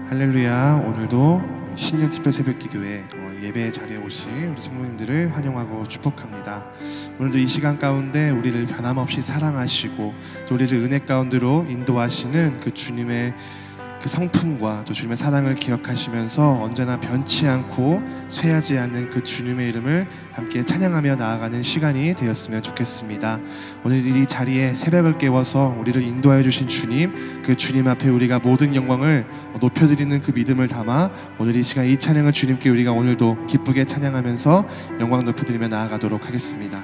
할렐루야. 오늘도 신년 특별 새벽 기도회 예배 자리에 오신 우리 성도님들을 환영하고 축복합니다. 오늘도 이 시간 가운데 우리를 변함없이 사랑하시고 또 우리를 은혜 가운데로 인도하시는 그 주님의 그 성품과 또 주님의 사랑을 기억하시면서 언제나 변치 않고 쇠하지 않는 그 주님의 이름을 함께 찬양하며 나아가는 시간이 되었으면 좋겠습니다. 오늘 이 자리에 새벽을 깨워서 우리를 인도하여 주신 주님, 그 주님 앞에 우리가 모든 영광을 높여드리는 그 믿음을 담아 오늘 이 시간 이 찬양을 주님께 우리가 오늘도 기쁘게 찬양하면서 영광 높여드리며 나아가도록 하겠습니다.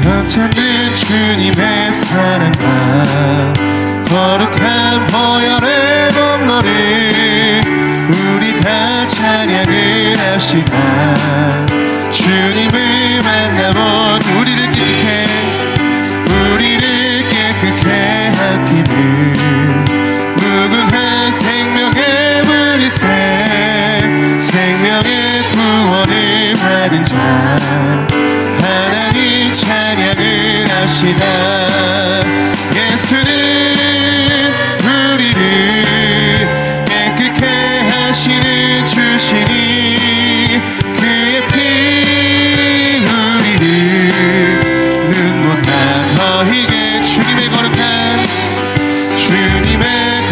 변찮는 주님의 사랑과 거룩한 보혈의 법로를 우리 다 찬양을 합시다. 주님을 만나본 우리를 깨끗게 하기를 무궁한 생명의 물새 생명의 구원을 받은 자 하나님 찬양을 합시다. 예수는 우리를 깨끗게 하시는 주시니 그의 피 우리를 눈보다 더히게 주님의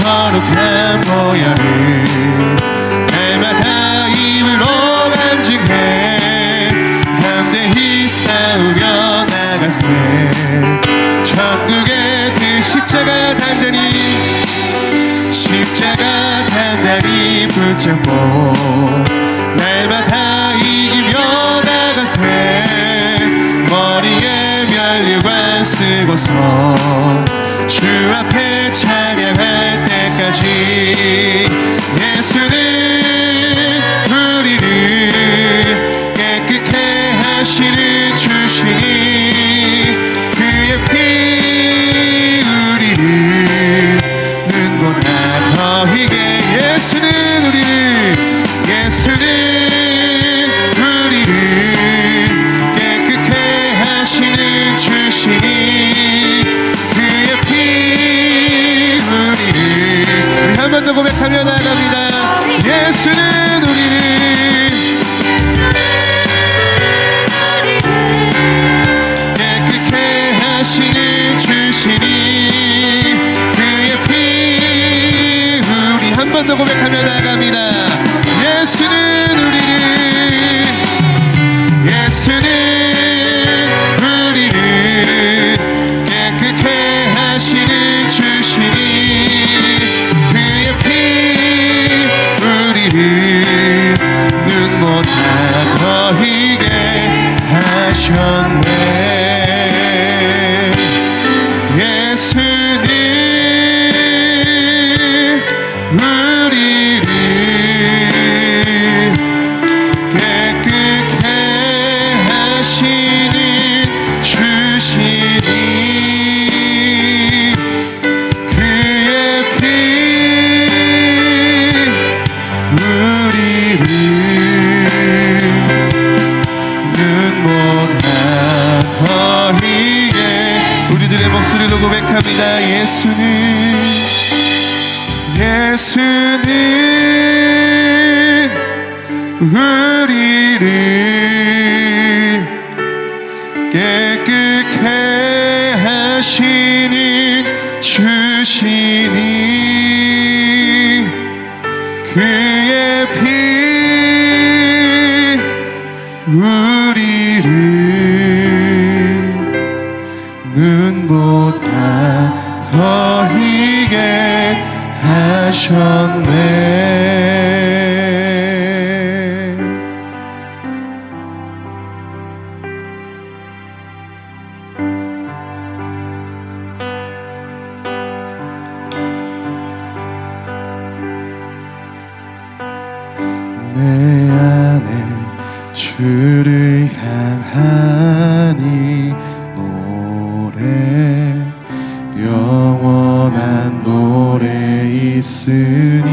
거룩한 보혈을 날마다 입으로 간증해 담대히 싸우며 나가세. 천국의 그 십자가 단단히 붙잡고 날마다 이기며 나가세. 머리에 면류관 쓰고서 주 앞에 찬양할 때까지. 예수는 우리를 깨끗게 하시는 주시니 그의 피 우리를 눈보다 더히게. 예수는 우리를 깨끗게 하시는 주시니 그의 피 우리를. 우리 한 번 더 고백하며 나갑니다. 예수는 우리를 깨끗게 하시는 주시니 그의 피 우리. 한 번 더 고백하며 나갑니다. 예수는 우리를 깨끗게 하시는 주시니 그의 피 우리를 눈보다 더히게 하셨네. 예수는 우리를 깨끗게 하시는 주시니 그의 피 우리를 눈보다 더히게. 우리들의 목소리로 고백합니다. 예수는 우리를 깨끗게 하시는 주시니 그의 피 우리를 눈보다 더히게 하셨네. 내 안에 주를 향하니 노래 영원한 노래 있으니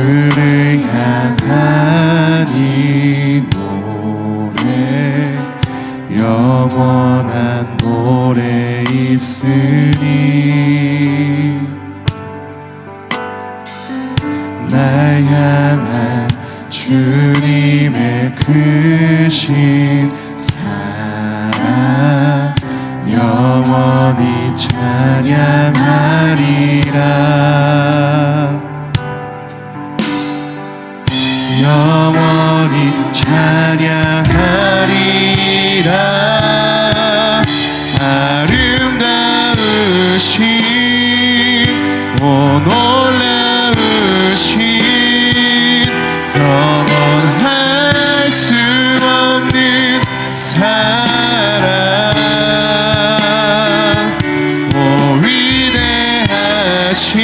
주를 향한 이 노래 영원한 노래 있으니 날 향한 주님의 크신 사랑 영원히 찬양하리라 영원히 찬양하리라 아름다우신 오 놀라우신 영원할 수 없는 사랑 오 위대하신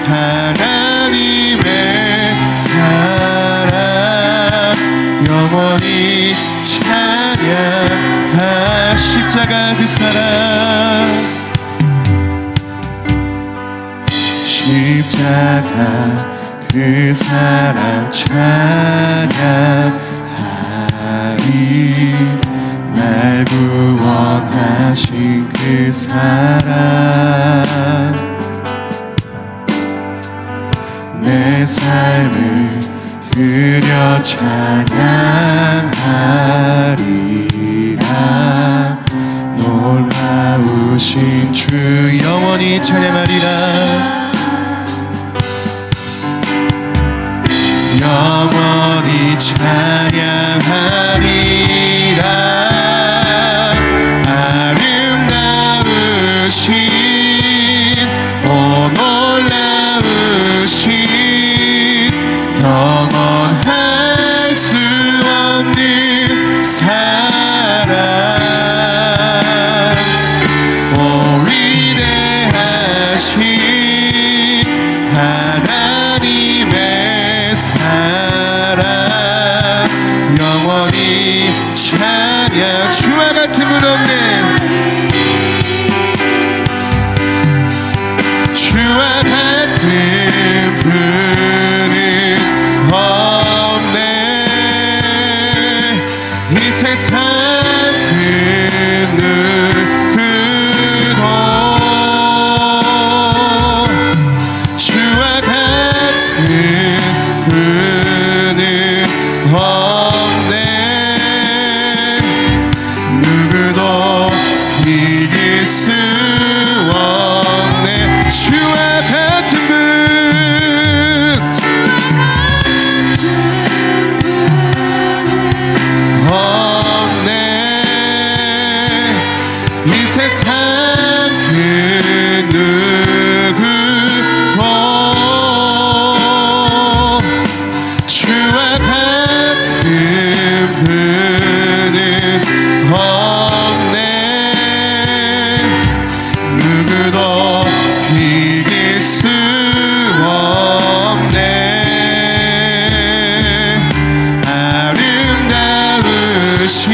하나님의 사랑 영원히 찬양하 십자가 그 사랑 십자가 그 사랑 찬양하리 날 구원하신 그 사랑 내 삶을 드려 찬양하리라 놀라우신 주 영원히 찬양하리라 영원히 찬양하리라 아름다우신 오 놀라우신 영원할 수 없는 사랑 오 위대하신 하나님의 사랑 영원히 찬양 주와 같은 분 없네 주와 같은 분은 없네 이 세상 그 누구도 주와 같은 분은 없네 누구도 이길 수 없네 주와 같은 분 없네 이 세상 그 누구도 주와 같은 분은 없네 누구도 이길 수 없네 아름다우신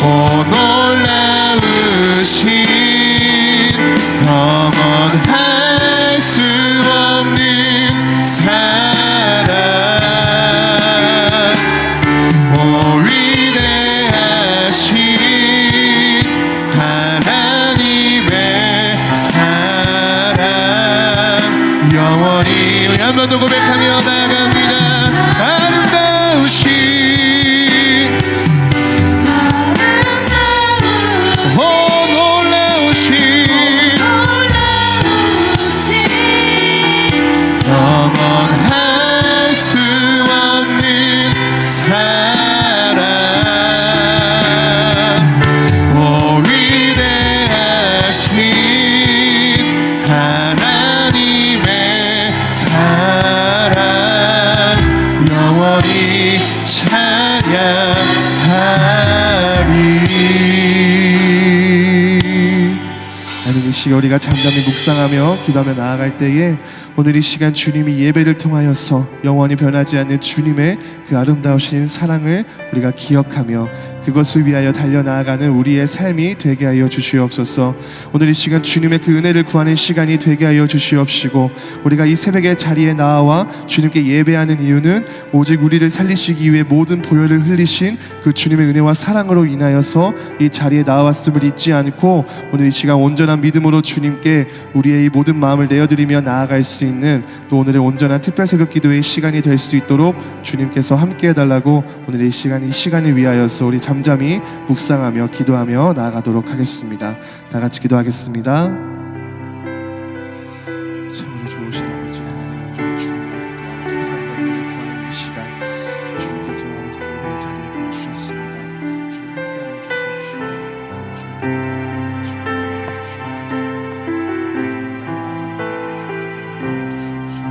오 놀라우신 영원할 수 없는 사랑 오 위대하신 하나님의 사랑 영원히 우리 한 번 더 고백하며 나아갑니다 아름다우신 오 놀라우신 영원할 수 없는 사랑 오 위대하신 하나님의 사랑 영원히 찬양하리 하나님 이 시간 우리가 잠잠히 묵상하며 기도하며 나아갈 때에 오늘 이 시간 주님이 예배를 통하여서 영원히 변하지 않는 주님의 그 아름다우신 사랑을 우리가 기억하며 그것을 위하여 달려나아가는 우리의 삶이 되게 하여 주시옵소서. 오늘 이 시간 주님의 그 은혜를 구하는 시간이 되게 하여 주시옵시고, 우리가 이 새벽의 자리에 나와 주님께 예배하는 이유는 오직 우리를 살리시기 위해 모든 보혈을 흘리신 그 주님의 은혜와 사랑으로 인하여서 이 자리에 나왔음을 잊지 않고 오늘 이 시간 온전한 믿음으로 주님께 우리의 이 모든 마음을 내어드리며 나아갈 수 있는, 또 오늘의 온전한 특별 새벽 기도의 시간이 될 수 있도록 주님께서 함께 해달라고 오늘 이 시간을 위하여서 우리 잠잠히 묵상하며 기도하며 나아가도록 하겠습니다. 다 같이 기도하겠습니다. 참으로 좋으신 아버지 하나님, 온전히 주님의 또 아버지 사랑과 은혜를 구하는 이 시간 주님께서 아버지 예배의 자리에 불러주셨습니다. 주님 함께하여 주시옵시고, 주님께서 함께하여 주시옵소서. 주님께서 함께하여 주시옵시고,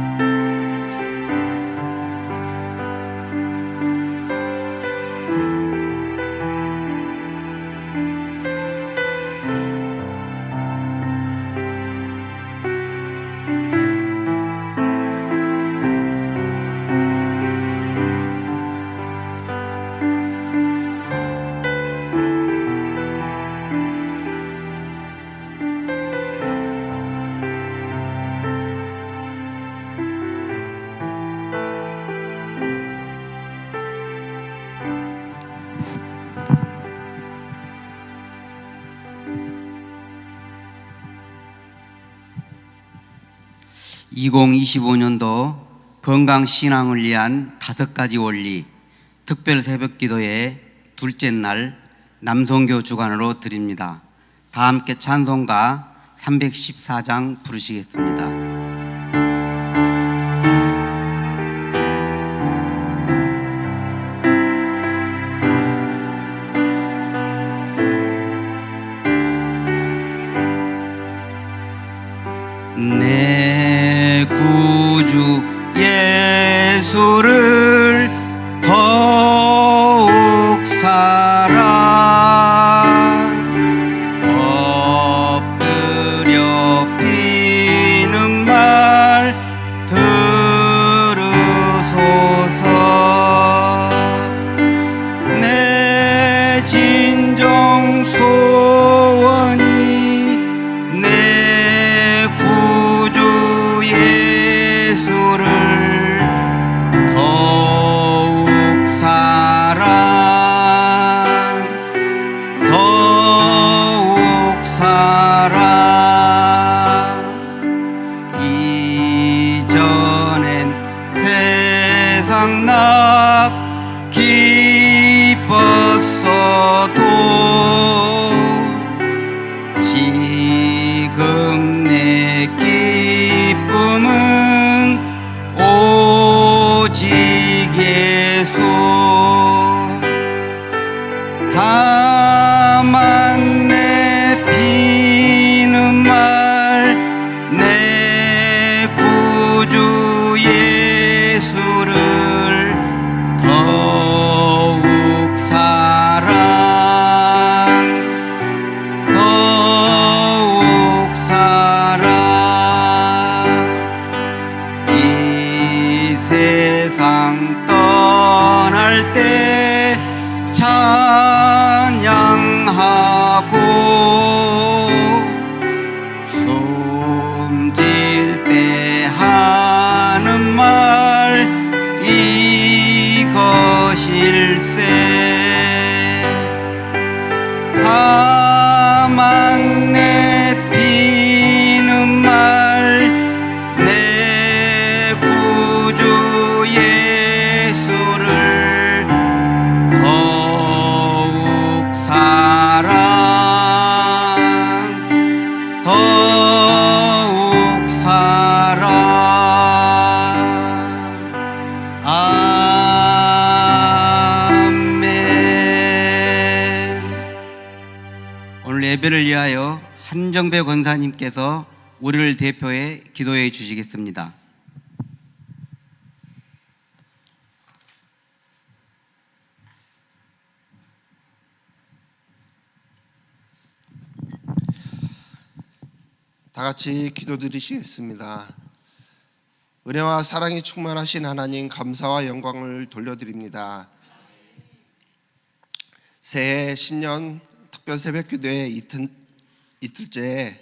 (2025년도) 건강신앙을 위한 5가지 원리 특별 새벽기도의 둘째 날 남성교 주간으로 드립니다. 다 함께 찬송가 314장 부르시겠습니다. 내 구주 예수를 더욱 사랑, 엎드려 비는 말 들으소서. 내 진정 소원이 내 구주 예수를 더욱 사랑, 더욱 사랑. 이전엔 세상 나 기뻤어도 지금 내 기쁨은 오직 예수. 다만 내 비는 말 내 구주 예수를 더욱 사랑, 더욱 사랑. 이 세상 떠날 때 찬양하고 숨질 때 하는 말 이것일세. 다만 내 비는 말 내 구주 예수를 더욱 사랑, 더욱 사랑. 아멘. 오늘 예배를 위하여 한정배 권사님께서 우리를 대표해 기도해 주시겠습니다. 다 같이 기도드리시겠습니다. 은혜와 사랑이 충만하신 하나님, 감사와 영광을 돌려드립니다. 새해 신년 특별 새벽기도회 이틀째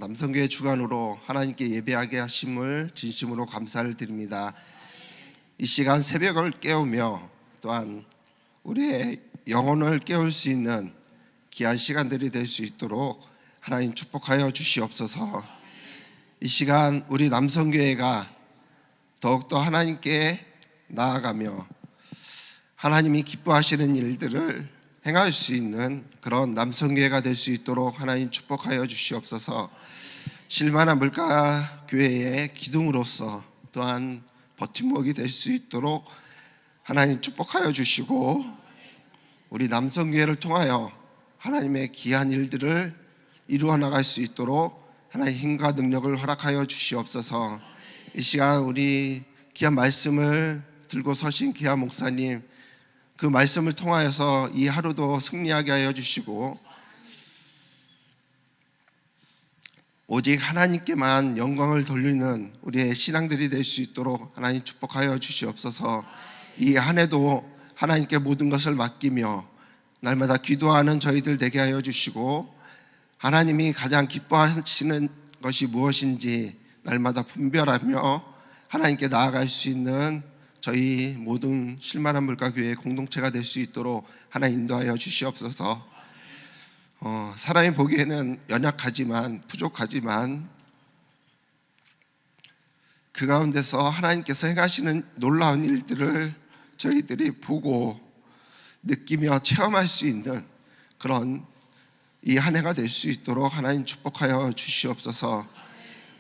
남성교회 주관으로 하나님께 예배하게 하심을 진심으로 감사를 드립니다. 이 시간 새벽을 깨우며 또한 우리의 영혼을 깨울 수 있는 귀한 시간들이 될 수 있도록 하나님 축복하여 주시옵소서. 이 시간 우리 남성교회가 더욱더 하나님께 나아가며 하나님이 기뻐하시는 일들을 행할 수 있는 그런 남성교회가 될 수 있도록 하나님 축복하여 주시옵소서. 실만한 물가교회의 기둥으로서 또한 버팀목이 될 수 있도록 하나님 축복하여 주시고, 우리 남성교회를 통하여 하나님의 귀한 일들을 이루어 나갈 수 있도록 하나님 힘과 능력을 허락하여 주시옵소서. 이 시간 우리 귀한 말씀을 들고 서신 귀한 목사님, 그 말씀을 통하여서 이 하루도 승리하게 하여 주시고 오직 하나님께만 영광을 돌리는 우리의 신앙들이 될 수 있도록 하나님 축복하여 주시옵소서. 이 한 해도 하나님께 모든 것을 맡기며 날마다 기도하는 저희들 되게 하여 주시고, 하나님이 가장 기뻐하시는 것이 무엇인지 날마다 분별하며 하나님께 나아갈 수 있는 저희 모든 실만한 물가교회의 공동체가 될 수 있도록 하나님 인도하여 주시옵소서. 사람이 보기에는 연약하지만 부족하지만 그 가운데서 하나님께서 행하시는 놀라운 일들을 저희들이 보고 느끼며 체험할 수 있는 그런 이 한 해가 될 수 있도록 하나님 축복하여 주시옵소서.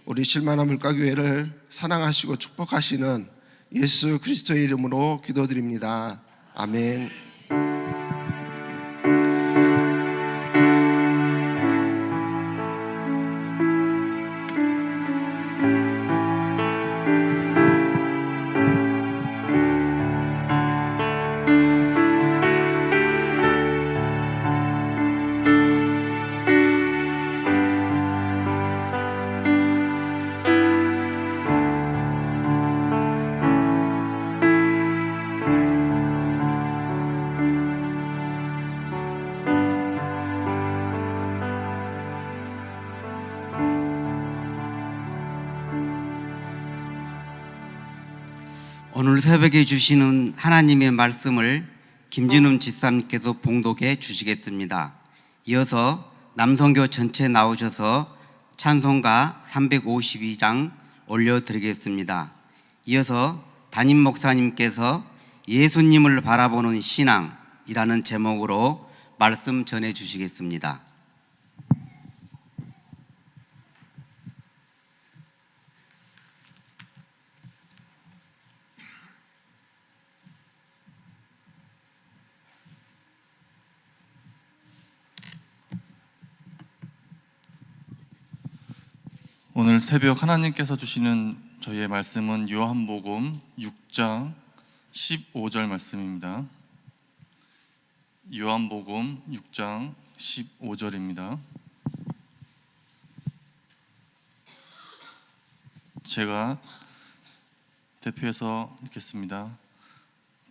우리 실만한 물가교회를 사랑하시고 축복하시는 예수 그리스도의 이름으로 기도드립니다. 아멘. 오늘 새벽에 주시는 하나님의 말씀을 김진웅 집사님께서 봉독해 주시겠습니다. 이어서 남성교 전체 나오셔서 찬송가 352장 올려드리겠습니다. 이어서 담임 목사님께서 예수님을 바라보는 신앙이라는 제목으로 말씀 전해 주시겠습니다. 오늘 새벽 하나님께서 주시는 저희의 말씀은 요한복음 6장 15절 말씀입니다. 요한복음 6장 15절입니다. 제가 대표해서 읽겠습니다.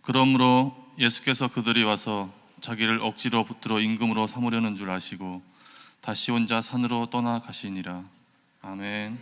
그러므로 예수께서 그들이 와서 자기를 억지로 붙들어 임금으로 삼으려는 줄 아시고 다시 혼자 산으로 떠나가시니라. 아멘.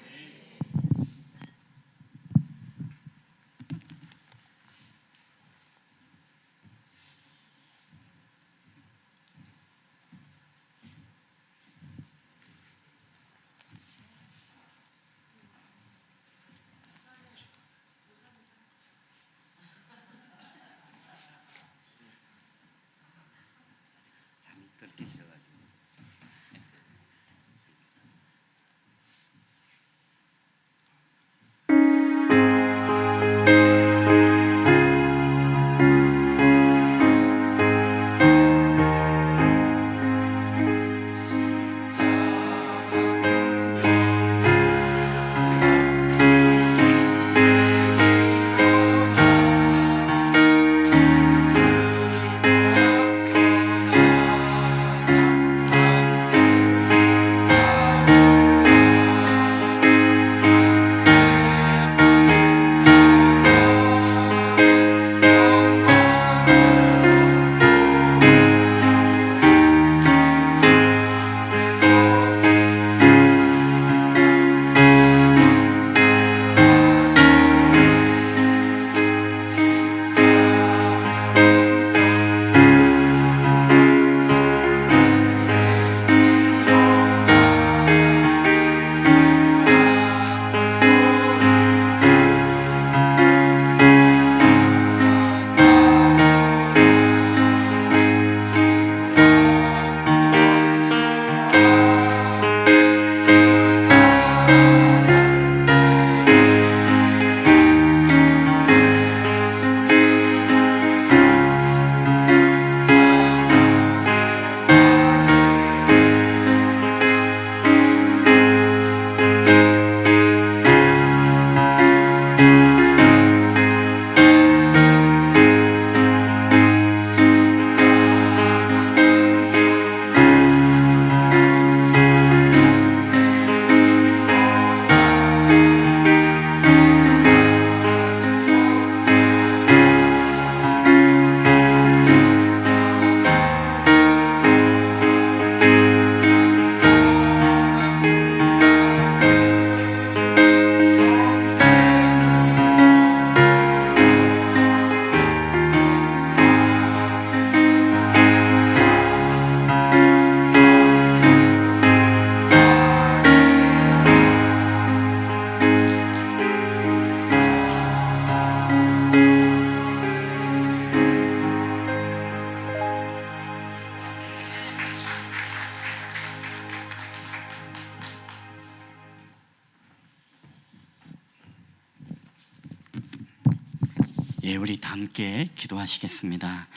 우리 다 함께 기도하시겠습니다.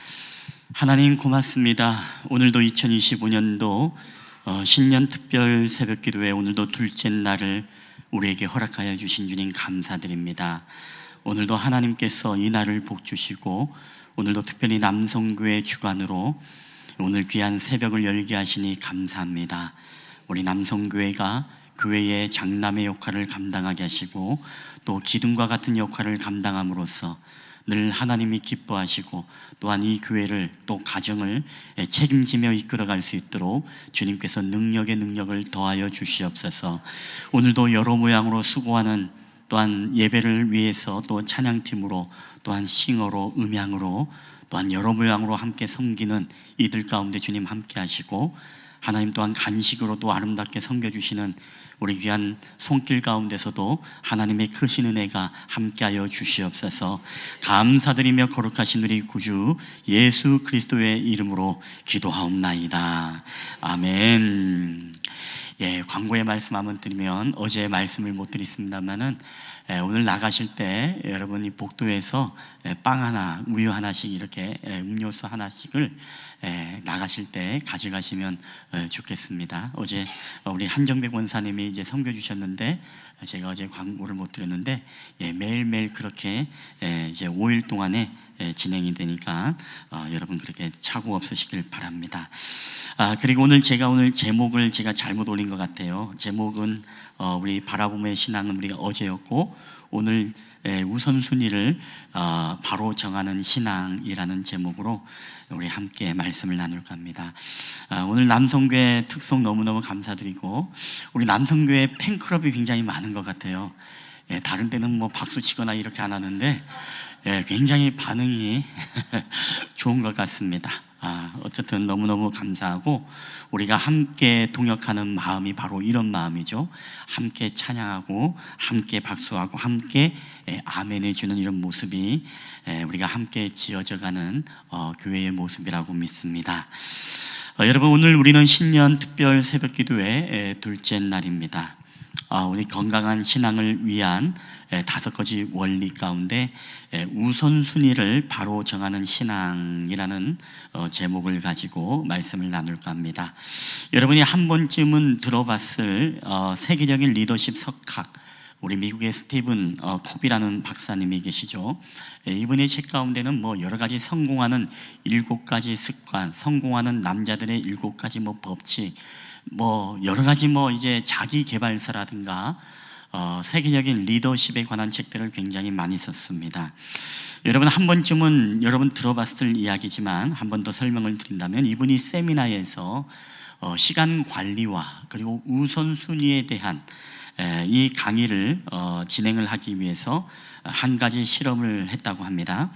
하나님 고맙습니다. 오늘도 2025년도 신년 특별 새벽기도회 오늘도 둘째 날을 우리에게 허락하여 주신 주님 감사드립니다. 오늘도 하나님께서 이 날을 복 주시고 오늘도 특별히 남성교회 주관으로 오늘 귀한 새벽을 열게 하시니 감사합니다. 우리 남성교회가 교회의 장남의 역할을 감당하게 하시고 또 기둥과 같은 역할을 감당함으로써 늘 하나님이 기뻐하시고 또한 이 교회를 또 가정을 책임지며 이끌어갈 수 있도록 주님께서 능력에 능력을 더하여 주시옵소서. 오늘도 여러 모양으로 수고하는 또한 예배를 위해서 또 찬양팀으로 또한 싱어로 음향으로 또한 여러 모양으로 함께 섬기는 이들 가운데 주님 함께 하시고 하나님 또한 간식으로도 아름답게 섬겨주시는 우리 귀한 손길 가운데서도 하나님의 크신 은혜가 함께하여 주시옵소서. 감사드리며 거룩하신 우리 구주 예수 그리스도의 이름으로 기도하옵나이다. 아멘. 광고의 말씀 한번 드리면 어제 말씀을 못 드렸습니다만은 오늘 나가실 때 여러분이 복도에서 빵 하나, 우유 하나씩 이렇게 음료수 하나씩을 나가실 때 가져가시면 좋겠습니다. 어제 우리 한정백 원사님이 이제 섬겨 주셨는데 제가 어제 광고를 못 드렸는데 매일매일 그렇게 이제 5일 동안에 진행이 되니까 여러분 그렇게 착오 없으시길 바랍니다. 그리고 오늘 제목을 제가 잘못 올린 것 같아요. 제목은 우리 바라봄의 신앙은 우리가 어제였고 오늘 우선순위를 바로 정하는 신앙이라는 제목으로 우리 함께 말씀을 나눌까 합니다. 오늘 남성교회 특송 너무너무 감사드리고 우리 남성교회 팬클럽이 굉장히 많은 것 같아요. 다른 때는 뭐 박수 치거나 이렇게 안 하는데 굉장히 반응이 좋은 것 같습니다. 어쨌든 너무너무 감사하고 우리가 함께 동역하는 마음이 바로 이런 마음이죠. 함께 찬양하고 함께 박수하고 함께 아멘해 주는 이런 모습이 우리가 함께 지어져가는 교회의 모습이라고 믿습니다. 여러분 오늘 우리는 신년 특별 새벽기도회 둘째 날입니다. 우리 건강한 신앙을 위한 5가지 원리 가운데 우선순위를 바로 정하는 신앙이라는 제목을 가지고 말씀을 나눌까 합니다. 여러분이 한 번쯤은 들어봤을 세계적인 리더십 석학 우리 미국의 스티븐 코비라는 박사님이 계시죠. 이분의 책 가운데는 뭐 여러 가지 성공하는 7가지 습관, 성공하는 남자들의 7가지 뭐 법칙, 뭐 여러 가지 뭐 이제 자기 개발서라든가 세계적인 리더십에 관한 책들을 굉장히 많이 썼습니다. 여러분 한 번쯤은 여러분 들어봤을 이야기지만 한 번 더 설명을 드린다면 이분이 세미나에서 시간 관리와 그리고 우선순위에 대한 이 강의를 진행을 하기 위해서 한 가지 실험을 했다고 합니다.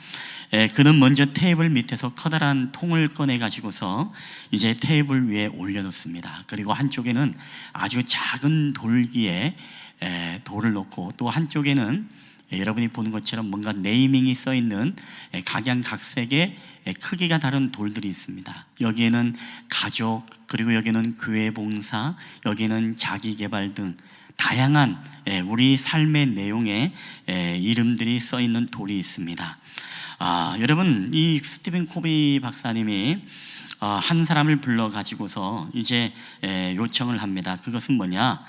그는 먼저 테이블 밑에서 커다란 통을 꺼내 가지고서 이제 테이블 위에 올려놓습니다. 그리고 한쪽에는 아주 작은 돌기에 돌을 놓고 또 한쪽에는 여러분이 보는 것처럼 뭔가 네이밍이 써 있는 각양각색의 크기가 다른 돌들이 있습니다. 여기에는 가족, 그리고 여기는 교회 봉사, 여기는 자기개발 등 다양한 우리 삶의 내용의 이름들이 써 있는 돌이 있습니다. 여러분 이 스티븐 코비 박사님이 한 사람을 불러 가지고서 이제 요청을 합니다. 그것은 뭐냐?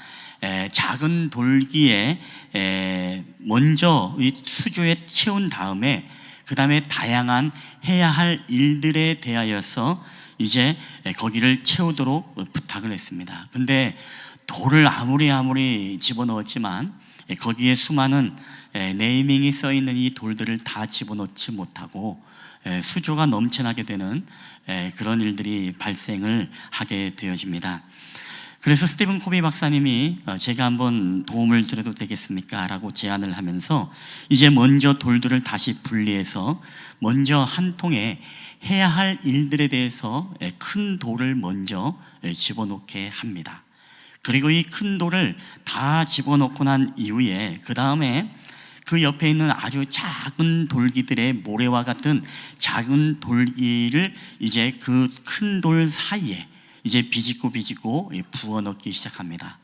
작은 돌기에 먼저 이 수조에 채운 다음에 그 다음에 다양한 해야 할 일들에 대하여서 이제 거기를 채우도록 부탁을 했습니다. 근데 돌을 아무리 집어넣었지만 거기에 수많은 네이밍이 써 있는 이 돌들을 다 집어넣지 못하고 수조가 넘쳐나게 되는 그런 일들이 발생을 하게 되어집니다. 그래서 스티븐 코비 박사님이 제가 한번 도움을 드려도 되겠습니까? 라고 제안을 하면서 이제 먼저 돌들을 다시 분리해서 먼저 한 통에 해야 할 일들에 대해서 큰 돌을 먼저 집어넣게 합니다. 그리고 이 큰 돌을 다 집어넣고 난 이후에 그 다음에 그 옆에 있는 아주 작은 돌기들의 모래와 같은 작은 돌기를 이제 그 큰 돌 사이에 이제 비집고 부어 넣기 시작합니다.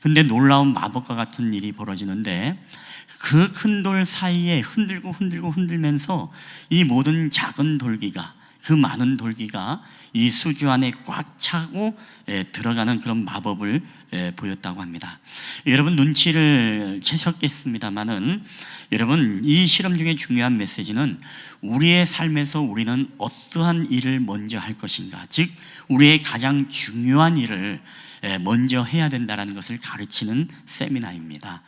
근데 놀라운 마법과 같은 일이 벌어지는데 그 큰 돌 사이에 흔들면서 이 모든 작은 돌기가, 그 많은 돌기가 이 수주 안에 꽉 차고 들어가는 그런 마법을 보였다고 합니다. 여러분 눈치를 채셨겠습니다만은, 여러분 이 실험 중에 중요한 메시지는 우리의 삶에서 우리는 어떠한 일을 먼저 할 것인가, 즉 우리의 가장 중요한 일을 먼저 해야 된다는 것을 가르치는 세미나입니다.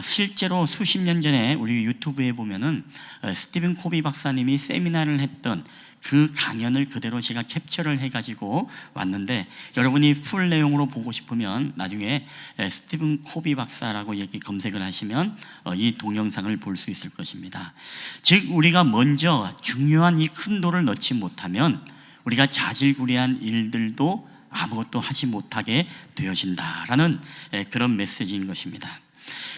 실제로 수십 년 전에 우리 유튜브에 보면은 스티븐 코비 박사님이 세미나를 했던 그 강연을 그대로 제가 캡처를 해가지고 왔는데, 여러분이 풀 내용으로 보고 싶으면 나중에 스티븐 코비 박사라고 이렇게 검색을 하시면 이 동영상을 볼 수 있을 것입니다. 즉 우리가 먼저 중요한 이 큰 돌을 넣지 못하면 우리가 자질구레한 일들도 아무것도 하지 못하게 되어진다라는 그런 메시지인 것입니다.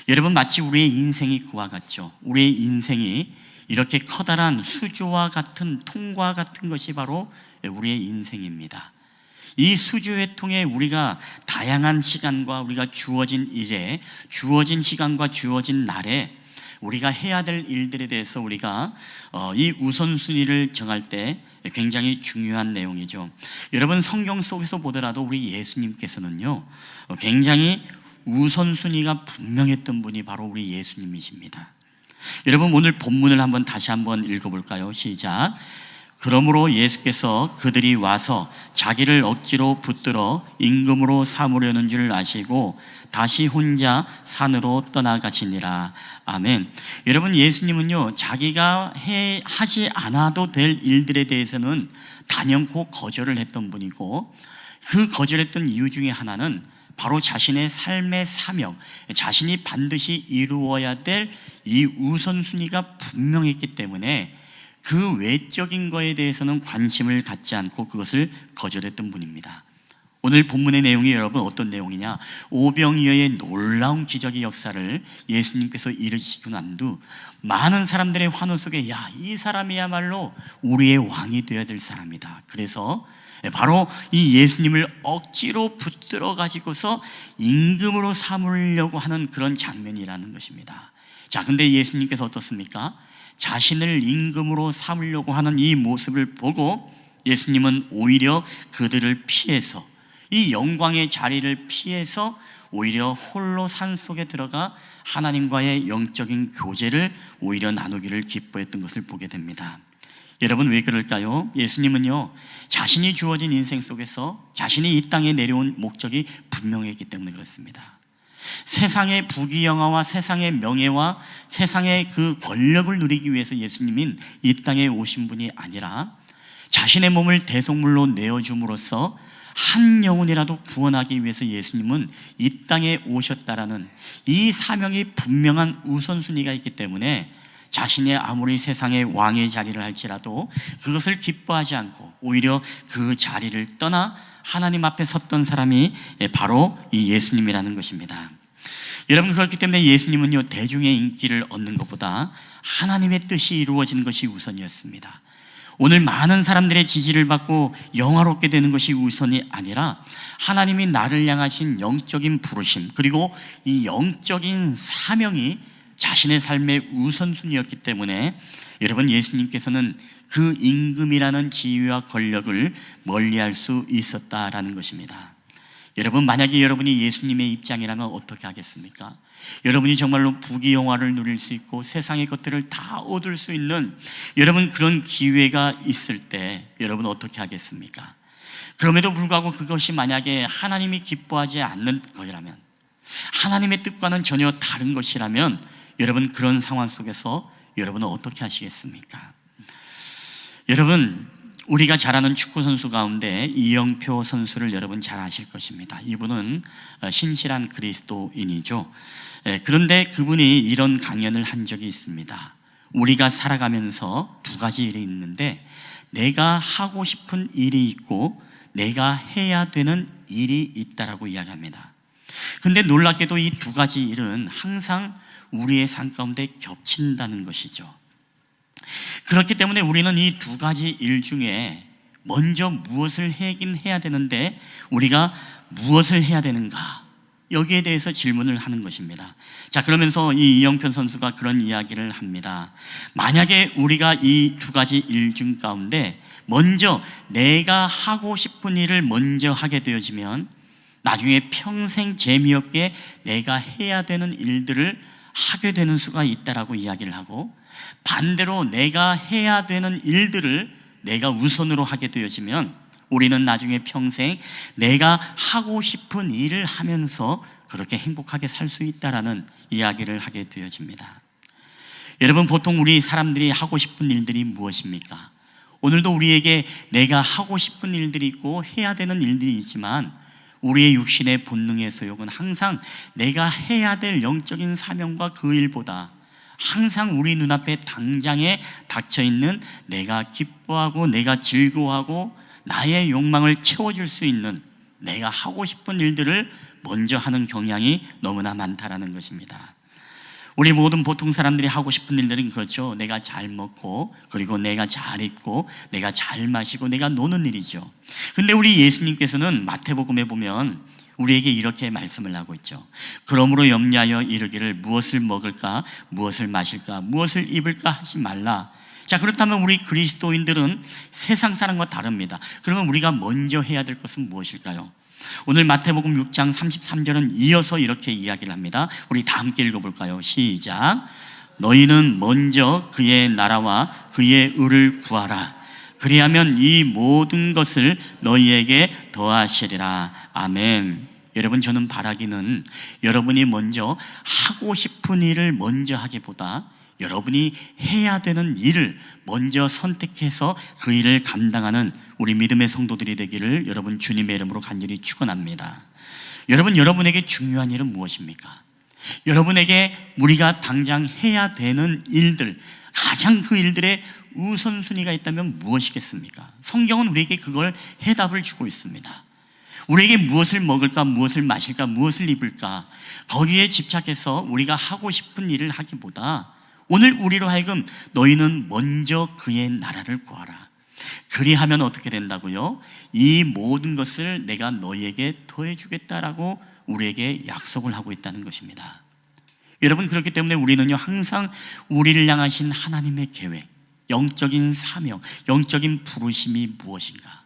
여러분 마치 우리의 인생이 그와 같죠. 우리의 인생이 이렇게 커다란 수주와 같은 통과 같은 것이 바로 우리의 인생입니다. 이 수주의 통에 우리가 다양한 시간과 우리가 주어진 일에, 주어진 시간과 주어진 날에 우리가 해야 될 일들에 대해서 우리가 이 우선순위를 정할 때 굉장히 중요한 내용이죠. 여러분 성경 속에서 보더라도 우리 예수님께서는요 굉장히 우선순위가 분명했던 분이 바로 우리 예수님이십니다. 여러분 오늘 본문을 다시 한번 읽어볼까요? 시작. 그러므로 예수께서 그들이 와서 자기를 억지로 붙들어 임금으로 삼으려는 줄 아시고 다시 혼자 산으로 떠나가시니라. 아멘. 여러분 예수님은요 자기가 하지 않아도 될 일들에 대해서는 단연코 거절을 했던 분이고, 그 거절했던 이유 중에 하나는 바로 자신의 삶의 사명, 자신이 반드시 이루어야 될 이 우선순위가 분명했기 때문에 그 외적인 거에 대해서는 관심을 갖지 않고 그것을 거절했던 분입니다. 오늘 본문의 내용이 여러분 어떤 내용이냐? 오병이어의 놀라운 기적의 역사를 예수님께서 이루시고 난 후 많은 사람들의 환호 속에 이 사람이야말로 우리의 왕이 되어야 될 사람이다. 그래서 바로 이 예수님을 억지로 붙들어 가지고서 임금으로 삼으려고 하는 그런 장면이라는 것입니다. 자, 근데 예수님께서 어떻습니까? 자신을 임금으로 삼으려고 하는 이 모습을 보고 예수님은 오히려 그들을 피해서, 이 영광의 자리를 피해서 오히려 홀로 산속에 들어가 하나님과의 영적인 교제를 오히려 나누기를 기뻐했던 것을 보게 됩니다. 여러분 왜 그럴까요? 예수님은요 자신이 주어진 인생 속에서 자신이 이 땅에 내려온 목적이 분명했기 때문에 그렇습니다. 세상의 부귀영화와 세상의 명예와 세상의 그 권력을 누리기 위해서 예수님은 이 땅에 오신 분이 아니라 자신의 몸을 대속물로 내어줌으로써 한 영혼이라도 구원하기 위해서 예수님은 이 땅에 오셨다라는 이 사명이 분명한 우선순위가 있기 때문에 자신의 아무리 세상의 왕의 자리를 할지라도 그것을 기뻐하지 않고 오히려 그 자리를 떠나 하나님 앞에 섰던 사람이 바로 이 예수님이라는 것입니다. 여러분 그렇기 때문에 예수님은요 대중의 인기를 얻는 것보다 하나님의 뜻이 이루어지는 것이 우선이었습니다. 오늘 많은 사람들의 지지를 받고 영화롭게 되는 것이 우선이 아니라 하나님이 나를 향하신 영적인 부르심, 그리고 이 영적인 사명이 자신의 삶의 우선순위였기 때문에 여러분 예수님께서는 그 임금이라는 지위와 권력을 멀리할 수 있었다라는 것입니다. 여러분 만약에 여러분이 예수님의 입장이라면 어떻게 하겠습니까? 여러분이 정말로 부귀영화를 누릴 수 있고 세상의 것들을 다 얻을 수 있는 여러분 그런 기회가 있을 때 여러분 어떻게 하겠습니까? 그럼에도 불구하고 그것이 만약에 하나님이 기뻐하지 않는 것이라면, 하나님의 뜻과는 전혀 다른 것이라면 여러분 그런 상황 속에서 여러분은 어떻게 하시겠습니까? 여러분 우리가 잘 아는 축구 선수 가운데 이영표 선수를 여러분 잘 아실 것입니다. 이분은 신실한 그리스도인이죠. 그런데 그분이 이런 강연을 한 적이 있습니다. 우리가 살아가면서 두 가지 일이 있는데 내가 하고 싶은 일이 있고 내가 해야 되는 일이 있다라고 이야기합니다. 근데 놀랍게도 이 두 가지 일은 항상 우리의 삶 가운데 겹친다는 것이죠. 그렇기 때문에 우리는 이 두 가지 일 중에 먼저 무엇을 하긴 해야 되는데 우리가 무엇을 해야 되는가, 여기에 대해서 질문을 하는 것입니다. 자, 그러면서 이 이영편 선수가 그런 이야기를 합니다. 만약에 우리가 이 두 가지 일 중 가운데 먼저 내가 하고 싶은 일을 먼저 하게 되어지면 나중에 평생 재미없게 내가 해야 되는 일들을 하게 되는 수가 있다라고 이야기를 하고, 반대로 내가 해야 되는 일들을 내가 우선으로 하게 되어지면 우리는 나중에 평생 내가 하고 싶은 일을 하면서 그렇게 행복하게 살 수 있다라는 이야기를 하게 되어집니다. 여러분, 보통 우리 사람들이 하고 싶은 일들이 무엇입니까? 오늘도 우리에게 내가 하고 싶은 일들이 있고 해야 되는 일들이 있지만 우리의 육신의 본능의 소욕은 항상 내가 해야 될 영적인 사명과 그 일보다 항상 우리 눈앞에 당장에 닥쳐있는 내가 기뻐하고 내가 즐거워하고 나의 욕망을 채워줄 수 있는 내가 하고 싶은 일들을 먼저 하는 경향이 너무나 많다라는 것입니다. 우리 모든 보통 사람들이 하고 싶은 일들은 그렇죠. 내가 잘 먹고, 그리고 내가 잘 입고, 내가 잘 마시고, 내가 노는 일이죠. 근데 우리 예수님께서는 마태복음에 보면 우리에게 이렇게 말씀을 하고 있죠. 그러므로 염려하여 이르기를 무엇을 먹을까, 무엇을 마실까, 무엇을 입을까 하지 말라. 자, 그렇다면 우리 그리스도인들은 세상 사람과 다릅니다. 그러면 우리가 먼저 해야 될 것은 무엇일까요? 오늘 마태복음 6장 33절은 이어서 이렇게 이야기를 합니다. 우리 다 함께 읽어볼까요? 시작. 너희는 먼저 그의 나라와 그의 의를 구하라. 그리하면 이 모든 것을 너희에게 더하시리라. 아멘. 여러분, 저는 바라기는 여러분이 먼저 하고 싶은 일을 먼저 하기보다 여러분이 해야 되는 일을 먼저 선택해서 그 일을 감당하는 우리 믿음의 성도들이 되기를 여러분 주님의 이름으로 간절히 축원합니다. 여러분, 여러분에게 중요한 일은 무엇입니까? 여러분에게 우리가 당장 해야 되는 일들, 가장 그 일들의 우선순위가 있다면 무엇이겠습니까? 성경은 우리에게 그걸 해답을 주고 있습니다. 우리에게 무엇을 먹을까, 무엇을 마실까, 무엇을 입을까, 거기에 집착해서 우리가 하고 싶은 일을 하기보다 오늘 우리로 하여금 너희는 먼저 그의 나라를 구하라. 그리하면 어떻게 된다고요? 이 모든 것을 내가 너희에게 더해주겠다라고 우리에게 약속을 하고 있다는 것입니다. 여러분, 그렇기 때문에 우리는요, 항상 우리를 향하신 하나님의 계획, 영적인 사명, 영적인 부르심이 무엇인가,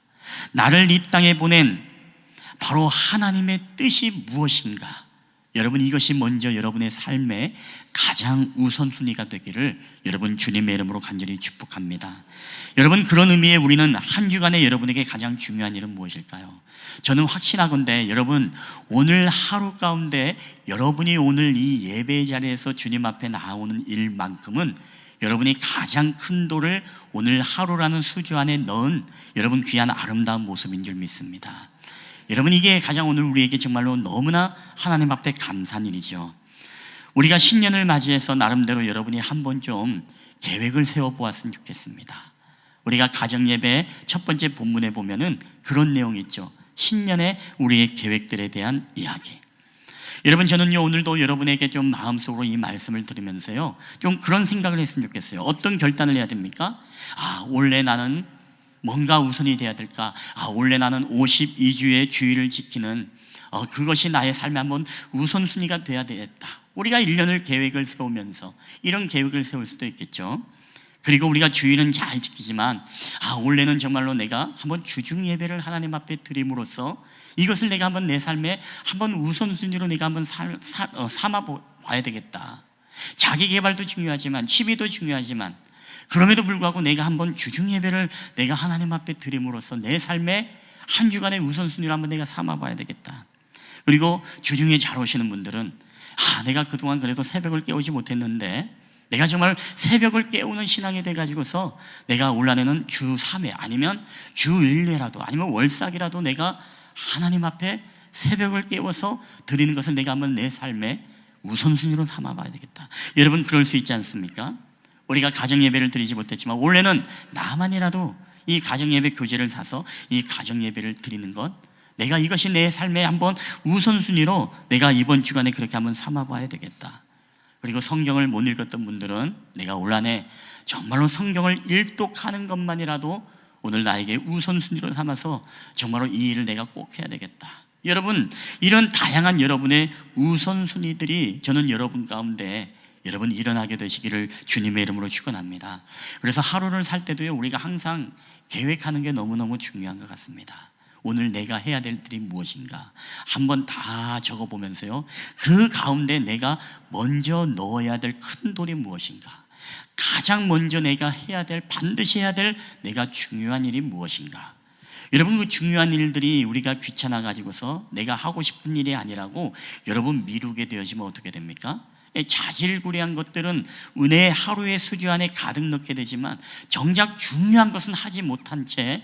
나를 이 땅에 보낸 바로 하나님의 뜻이 무엇인가, 여러분, 이것이 먼저 여러분의 삶의 가장 우선순위가 되기를 여러분 주님의 이름으로 간절히 축복합니다. 여러분, 그런 의미에 우리는 한 주간에 여러분에게 가장 중요한 일은 무엇일까요? 저는 확신하건대 여러분, 오늘 하루 가운데 여러분이 오늘 이 예배 자리에서 주님 앞에 나오는 일만큼은 여러분이 가장 큰 돌을 오늘 하루라는 수주 안에 넣은 여러분 귀한 아름다운 모습인 줄 믿습니다. 여러분, 이게 가장 오늘 우리에게 정말로 너무나 하나님 앞에 감사한 일이죠. 우리가 신년을 맞이해서 나름대로 여러분이 한번 좀 계획을 세워보았으면 좋겠습니다. 우리가 가정예배 첫 번째 본문에 보면은 그런 내용이 있죠. 신년에 우리의 계획들에 대한 이야기. 여러분, 저는요, 오늘도 여러분에게 좀 마음속으로 이 말씀을 들으면서요, 좀 그런 생각을 했으면 좋겠어요. 어떤 결단을 해야 됩니까? 원래 나는 뭔가 우선이 돼야 될까? 원래 나는 52주의 주의를 지키는 그것이 나의 삶의 한번 우선순위가 돼야 되겠다. 우리가 1년을 계획을 세우면서 이런 계획을 세울 수도 있겠죠. 그리고 우리가 주의는 잘 지키지만 원래는 정말로 내가 한번 주중 예배를 하나님 앞에 드림으로써 이것을 내가 한번 내 삶에 한번 우선순위로 내가 한번 삼아 봐야 되겠다. 자기 개발도 중요하지만 취미도 중요하지만 그럼에도 불구하고 내가 한번 주중 예배를 내가 하나님 앞에 드림으로써 내 삶의 한 주간의 우선순위로 한번 내가 삼아봐야 되겠다. 그리고 주중에 잘 오시는 분들은 내가 그동안 그래도 새벽을 깨우지 못했는데 내가 정말 새벽을 깨우는 신앙이 돼가지고서 내가 올 한해는 주 3회 아니면 주 1회라도 아니면 월삭이라도 내가 하나님 앞에 새벽을 깨워서 드리는 것을 내가 한번 내 삶의 우선순위로 삼아봐야 되겠다. 여러분, 그럴 수 있지 않습니까? 우리가 가정예배를 드리지 못했지만 원래는 나만이라도 이 가정예배 교재를 사서 이 가정예배를 드리는 것, 내가 이것이 내 삶의 한번 우선순위로 내가 이번 주간에 그렇게 한번 삼아봐야 되겠다. 그리고 성경을 못 읽었던 분들은 내가 올 한해 정말로 성경을 일독하는 것만이라도 오늘 나에게 우선순위로 삼아서 정말로 이 일을 내가 꼭 해야 되겠다. 여러분, 이런 다양한 여러분의 우선순위들이 저는 여러분 가운데 여러분 일어나게 되시기를 주님의 이름으로 축원합니다. 그래서 하루를 살 때도요, 우리가 항상 계획하는 게 너무너무 중요한 것 같습니다. 오늘 내가 해야 될 일이 무엇인가 한번 다 적어보면서요, 그 가운데 내가 먼저 넣어야 될 큰 돌이 무엇인가, 가장 먼저 내가 해야 될, 반드시 해야 될 내가 중요한 일이 무엇인가. 여러분, 그 중요한 일들이 우리가 귀찮아 가지고서 내가 하고 싶은 일이 아니라고 여러분 미루게 되어지면 어떻게 됩니까? 자질구레한 것들은 은혜의 하루의 수주 안에 가득 넣게 되지만 정작 중요한 것은 하지 못한 채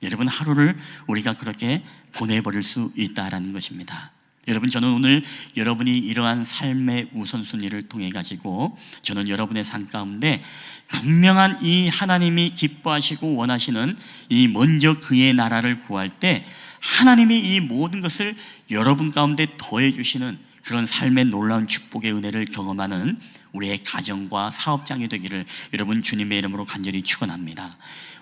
여러분 하루를 우리가 그렇게 보내버릴 수 있다라는 것입니다. 여러분, 저는 오늘 여러분이 이러한 삶의 우선순위를 통해 가지고 저는 여러분의 삶 가운데 분명한 이 하나님이 기뻐하시고 원하시는 이 먼저 그의 나라를 구할 때 하나님이 이 모든 것을 여러분 가운데 더해 주시는 그런 삶의 놀라운 축복의 은혜를 경험하는 우리의 가정과 사업장이 되기를 여러분 주님의 이름으로 간절히 축원합니다.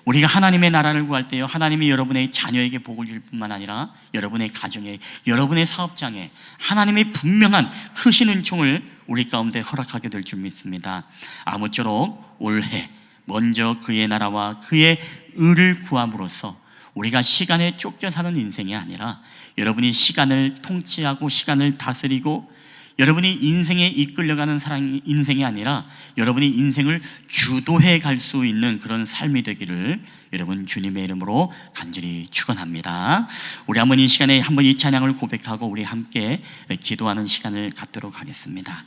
우리가 하나님의 나라를 구할 때요, 하나님이 여러분의 자녀에게 복을 줄 뿐만 아니라 여러분의 가정에, 여러분의 사업장에 하나님의 분명한 크신 은총을 우리 가운데 허락하게 될 줄 믿습니다. 아무쪼록 올해 먼저 그의 나라와 그의 의를 구함으로써 우리가 시간에 쫓겨 사는 인생이 아니라 여러분이 시간을 통치하고 시간을 다스리고 여러분이 인생에 이끌려가는 인생이 아니라 여러분이 인생을 주도해 갈 수 있는 그런 삶이 되기를 여러분 주님의 이름으로 간절히 축원합니다. 우리 한번 이 시간에 한번 이 찬양을 고백하고 우리 함께 기도하는 시간을 갖도록 하겠습니다.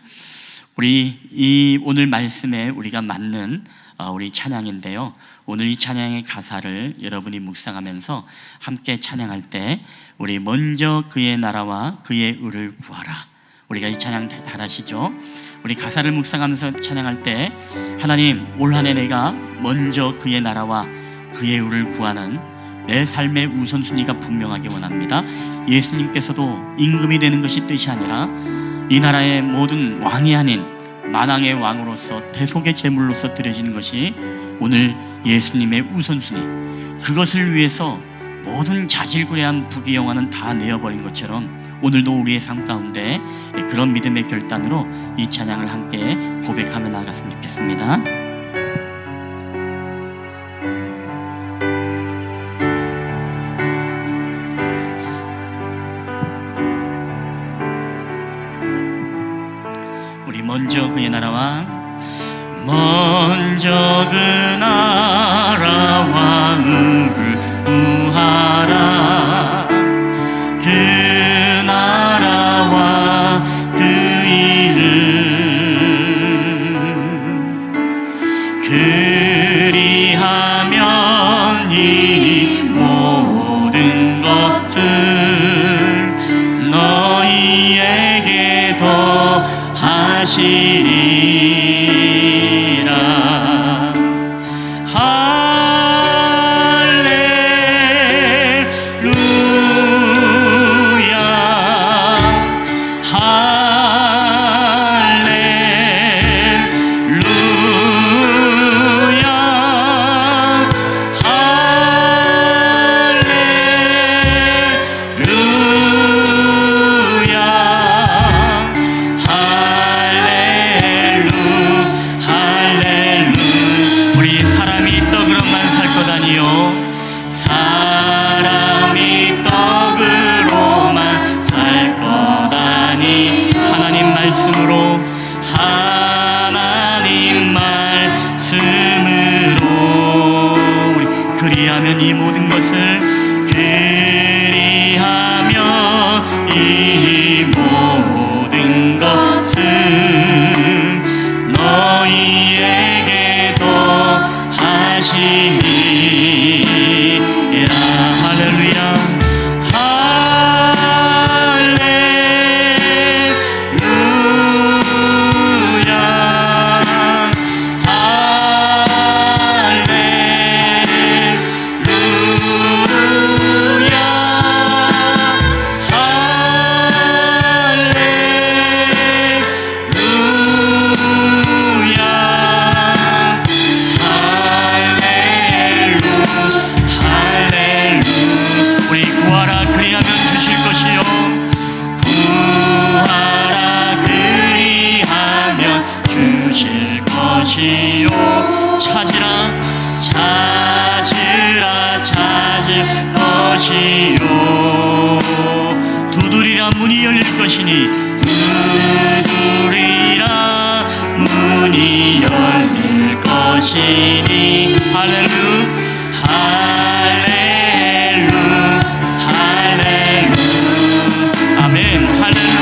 우리 이 오늘 말씀에 우리가 맞는 우리 찬양인데요, 오늘 이 찬양의 가사를 여러분이 묵상하면서 함께 찬양할 때 우리 먼저 그의 나라와 그의 의를 구하라, 우리가 이 찬양 잘하시죠? 우리 가사를 묵상하면서 찬양할 때 하나님, 올 한 해 내가 먼저 그의 나라와 그의 의를 구하는 내 삶의 우선순위가 분명하게 원합니다. 예수님께서도 임금이 되는 것이 뜻이 아니라 이 나라의 모든 왕이 아닌 만왕의 왕으로서 대속의 제물로서 드려지는 것이 오늘 예수님의 우선순위, 그것을 위해서 모든 자질구레한 부귀영화는 다 내어버린 것처럼 오늘도 우리의 삶 가운데 그런 믿음의 결단으로 이 찬양을 함께 고백하며 나아갔으면 좋겠습니다. 우리 먼저 그의 나라와 먼저 그 나라와 의를 구하라, 그 나라와 그 일을 그리하면 이 모든 것을 너희에게 더하시리라. 그리하면 이 모든 것을 그리하면 이 모든 것을 너희에게도 하시리라. 할렐루야. 두드리라 문이 열릴 것이니 두드리라 문이 열릴 것이니 할렐루 할렐루 할렐루 아멘 할렐루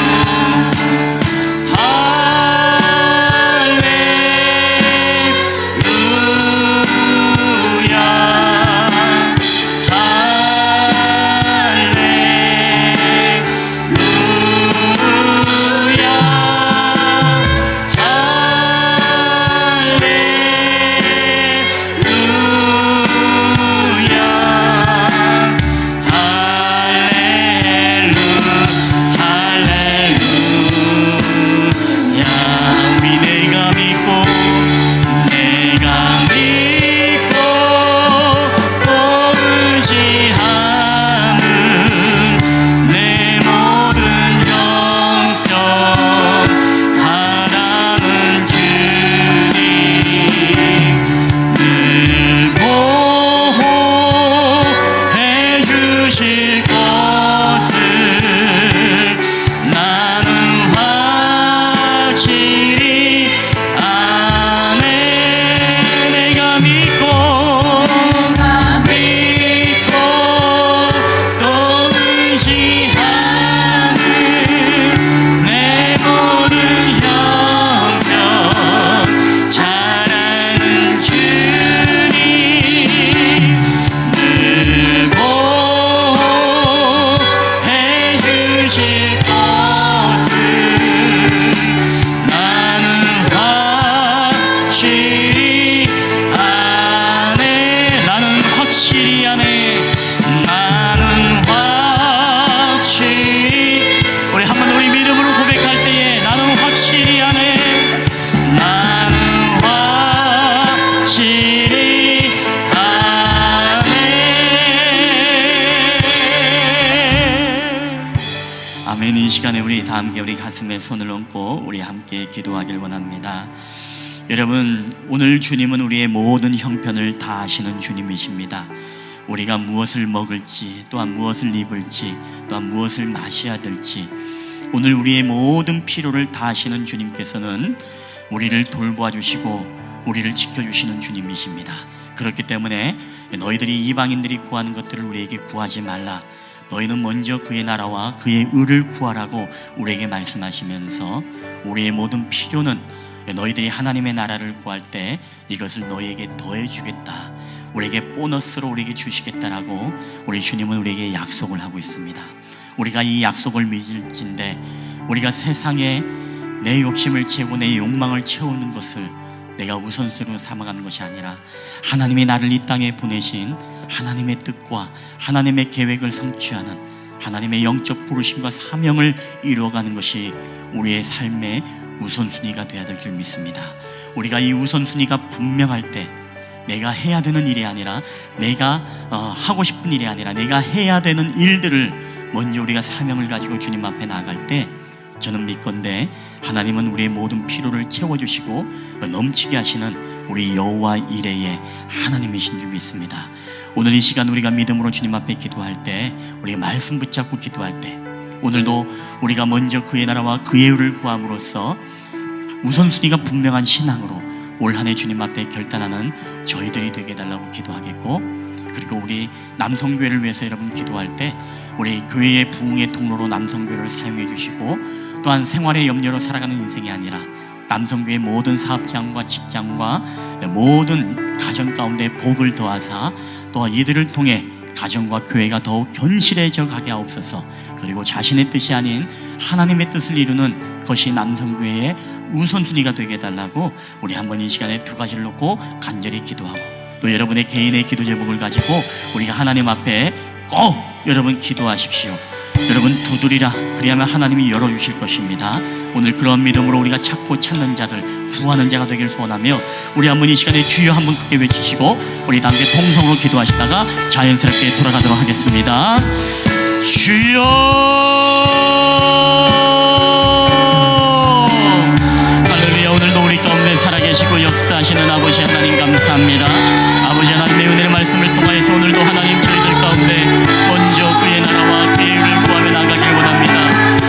이 시간에 우리 다 함께 우리 가슴에 손을 얹고 우리 함께 기도하길 원합니다. 여러분, 오늘 주님은 우리의 모든 형편을 다 아시는 주님이십니다. 우리가 무엇을 먹을지, 또한 무엇을 입을지, 또한 무엇을 마셔야 될지, 오늘 우리의 모든 필요를 다 아시는 주님께서는 우리를 돌보아 주시고 우리를 지켜주시는 주님이십니다. 그렇기 때문에 너희들이 이방인들이 구하는 것들을 우리에게 구하지 말라, 너희는 먼저 그의 나라와 그의 의를 구하라고 우리에게 말씀하시면서 우리의 모든 필요는 너희들이 하나님의 나라를 구할 때 이것을 너희에게 더해주겠다, 우리에게 보너스로 우리에게 주시겠다라고 우리 주님은 우리에게 약속을 하고 있습니다. 우리가 이 약속을 믿을진데 우리가 세상에 내 욕심을 채우고 내 욕망을 채우는 것을 내가 우선순위로 삼아가는 것이 아니라 하나님이 나를 이 땅에 보내신 하나님의 뜻과 하나님의 계획을 성취하는 하나님의 영적 부르심과 사명을 이루어가는 것이 우리의 삶의 우선순위가 되어야 될 줄 믿습니다. 우리가 이 우선순위가 분명할 때 내가 해야 되는 일이 아니라 내가 하고 싶은 일이 아니라 내가 해야 되는 일들을 먼저 우리가 사명을 가지고 주님 앞에 나아갈 때 저는 믿건대 하나님은 우리의 모든 필요를 채워주시고 넘치게 하시는 우리 여호와 이레의 하나님이신 줄 믿습니다. 오늘 이 시간 우리가 믿음으로 주님 앞에 기도할 때, 우리가 말씀 붙잡고 기도할 때, 오늘도 우리가 먼저 그의 나라와 그의 의를 구함으로써 우선순위가 분명한 신앙으로 올 한 해 주님 앞에 결단하는 저희들이 되게 해달라고 기도하겠고, 그리고 우리 남성교회를 위해서 여러분 기도할 때 우리 교회의 부흥의 통로로 남성교회를 사용해 주시고, 또한 생활의 염려로 살아가는 인생이 아니라 남성교회 모든 사업장과 직장과 모든 가정 가운데 복을 더하사 또한 이들을 통해 가정과 교회가 더욱 견실해져 가게 하옵소서. 그리고 자신의 뜻이 아닌 하나님의 뜻을 이루는 것이 남성교회의 우선순위가 되게 해달라고 우리 한번 이 시간에 두 가지를 놓고 간절히 기도하고, 또 여러분의 개인의 기도 제목을 가지고 우리가 하나님 앞에 꼭 여러분 기도하십시오. 여러분 두드리라, 그리하면 하나님이 열어주실 것입니다. 오늘 그런 믿음으로 우리가 찾고 찾는 자들, 구하는 자가 되길 소원하며 우리 한번 이 시간에 주여 한번 크게 외치시고 우리 다 함께 통성으로 기도하시다가 자연스럽게 돌아가도록 하겠습니다. 주여, 할렐루야. 오늘도 우리 가운데 살아계시고 역사하시는 아버지 하나님 감사합니다. 아버지 하나님의 은혜의 말씀을 통하여서 오늘도 하나님 저희들 가운데 먼저 그의 나라와 그의 의를 구하며 나가길 원합니다.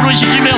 부르시지